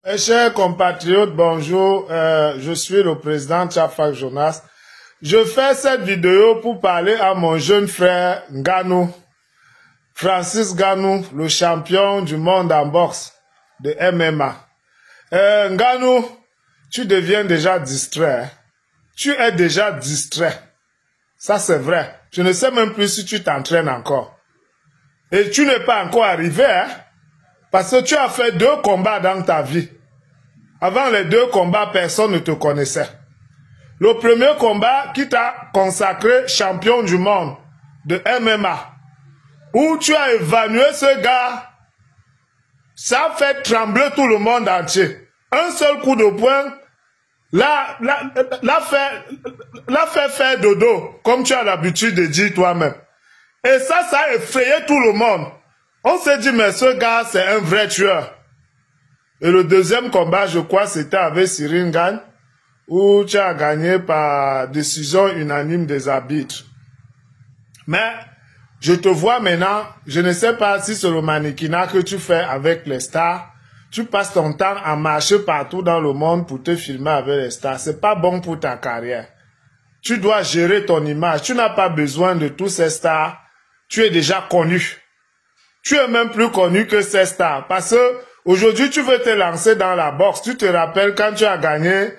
Mes chers compatriotes, bonjour. Je suis le président Tchafak Jonas. Je fais cette vidéo pour parler à mon jeune frère Ngannou, Francis Ngannou, le champion du monde en boxe de MMA. Ngannou, tu deviens déjà distrait. Tu es déjà distrait. Ça, c'est vrai. Je ne sais même plus si tu t'entraînes encore. Et tu n'es pas encore arrivé, hein? Parce que tu as fait 2 combats dans ta vie. Avant les 2 combats, personne ne te connaissait. Le premier combat qui t'a consacré champion du monde de MMA, où tu as évanoué ce gars, ça a fait trembler tout le monde entier. Un seul coup de poing, l'a fait faire dodo, comme tu as l'habitude de dire toi-même. Et ça a effrayé tout le monde. On s'est dit, mais ce gars, c'est un vrai tueur. Et le deuxième combat, je crois, c'était avec Cyril Gane, où tu as gagné par décision unanime des arbitres. Mais, je te vois maintenant, je ne sais pas si c'est le mannequinat que tu fais avec les stars. Tu passes ton temps à marcher partout dans le monde pour te filmer avec les stars. C'est pas bon pour ta carrière. Tu dois gérer ton image. Tu n'as pas besoin de tous ces stars. Tu es déjà connu. Tu es même plus connu que ces stars. Parce que aujourd'hui, tu veux te lancer dans la boxe. Tu te rappelles quand tu as gagné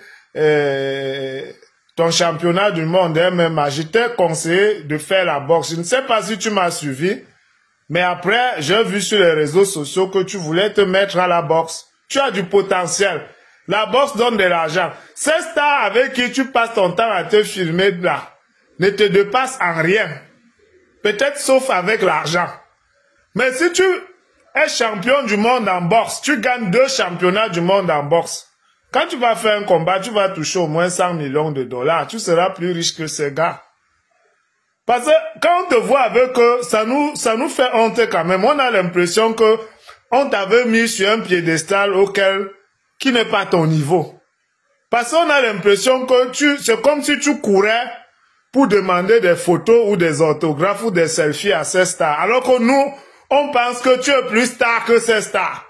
ton championnat du monde MMA. Je t'ai conseillé de faire la boxe. Je ne sais pas si tu m'as suivi. Mais après, j'ai vu sur les réseaux sociaux que tu voulais te mettre à la boxe. Tu as du potentiel. La boxe donne de l'argent. Ces stars avec qui tu passes ton temps à te filmer là ne te dépassent en rien. Peut-être sauf avec l'argent. Mais si tu es champion du monde en boxe, tu gagnes 2 championnats du monde en boxe. Quand tu vas faire un combat, tu vas toucher au moins 100 millions de dollars. Tu seras plus riche que ces gars. Parce que quand on te voit avec eux, ça nous fait honte quand même. On a l'impression que on t'avait mis sur un piédestal qui n'est pas ton niveau. Parce qu'on a l'impression que c'est comme si tu courais pour demander des photos ou des autographes ou des selfies à ces stars. Alors que nous, on pense que tu es plus star que ces stars.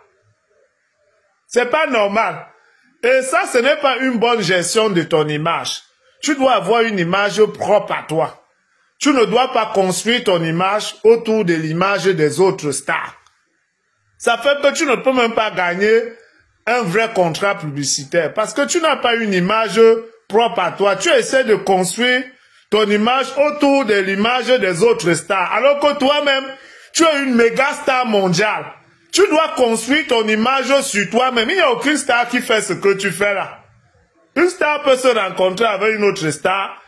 C'est pas normal. Et ça, ce n'est pas une bonne gestion de ton image. Tu dois avoir une image propre à toi. Tu ne dois pas construire ton image autour de l'image des autres stars. Ça fait que tu ne peux même pas gagner un vrai contrat publicitaire parce que tu n'as pas une image propre à toi. Tu essaies de construire ton image autour de l'image des autres stars. Alors que toi-même, tu es une méga star mondiale. Tu dois construire ton image sur toi-même. Il n'y a aucune star qui fait ce que tu fais là. Une star peut se rencontrer avec une autre star.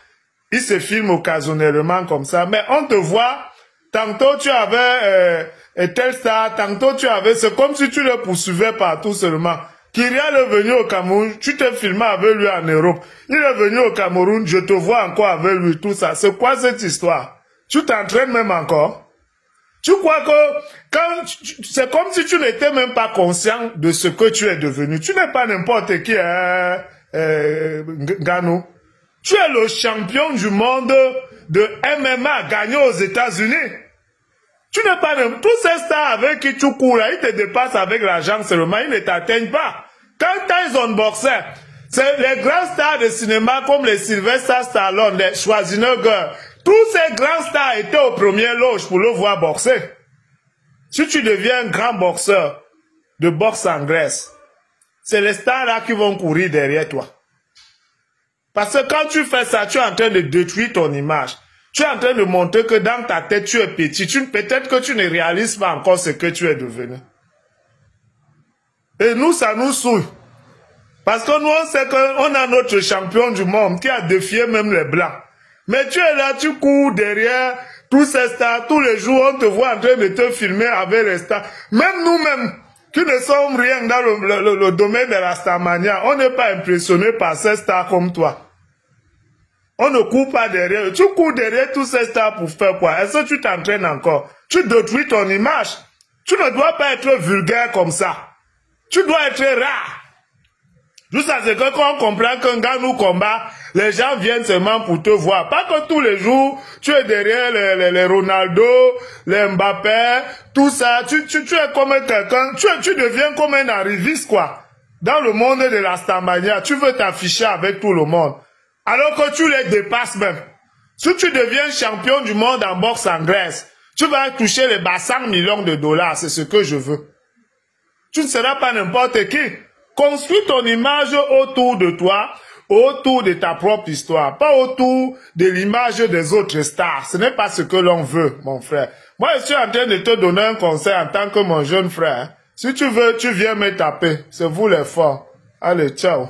Il se filme occasionnellement comme ça. Mais on te voit, tantôt tu avais telle star, tantôt tu avais... C'est comme si tu le poursuivais partout seulement. Kyriel est venu au Cameroun, tu t'es filmé avec lui en Europe. Il est venu au Cameroun, je te vois encore avec lui, tout ça. C'est quoi cette histoire? Tu t'entraînes même encore? Tu crois que c'est comme si tu n'étais même pas conscient de ce que tu es devenu. Tu n'es pas n'importe qui, Ngannou. Tu es le champion du monde de MMA gagné aux États-Unis. Tu n'es pas tous ces stars avec qui tu cours là, ils te dépassent avec l'argent seulement, ils ne t'atteignent pas. Quand Tyson boxait, c'est les grands stars de cinéma comme les Sylvester Stallone, les Schwarzenegger, tous ces grands stars étaient au premier loge pour le voir boxer. Si tu deviens un grand boxeur de boxe anglaise, c'est les stars là qui vont courir derrière toi. Parce que quand tu fais ça, tu es en train de détruire ton image. Tu es en train de montrer que dans ta tête, tu es petit. Peut-être que tu ne réalises pas encore ce que tu es devenu. Et nous, ça nous saoule. Parce que nous, on sait qu'on a notre champion du monde qui a défié même les Blancs. Mais tu es là, tu cours derrière tous ces stars. Tous les jours, on te voit en train de te filmer avec les stars. Même nous-mêmes, qui ne sommes rien dans le domaine de la starmania, on n'est pas impressionné par ces stars comme toi. On ne court pas derrière. Tu cours derrière tous ces stars pour faire quoi? Est-ce que tu t'entraînes encore? Tu détruis ton image. Tu ne dois pas être vulgaire comme ça. Tu dois être rare. Juste à ce que quand on comprend qu'un gars nous combat, les gens viennent seulement pour te voir. Pas que tous les jours, tu es derrière les Ronaldo, les Mbappé, tout ça. Tu es comme quelqu'un, tu deviens comme un arriviste, quoi. Dans le monde de la Stambania, tu veux t'afficher avec tout le monde. Alors que tu les dépasses même. Si tu deviens champion du monde en boxe en Grèce, tu vas toucher les 100 millions de dollars. C'est ce que je veux. Tu ne seras pas n'importe qui. Construis ton image autour de toi, autour de ta propre histoire, pas autour de l'image des autres stars. Ce n'est pas ce que l'on veut, mon frère. Moi, je suis en train de te donner un conseil en tant que mon jeune frère. Si tu veux, tu viens me taper. C'est vous les forts. Allez, ciao.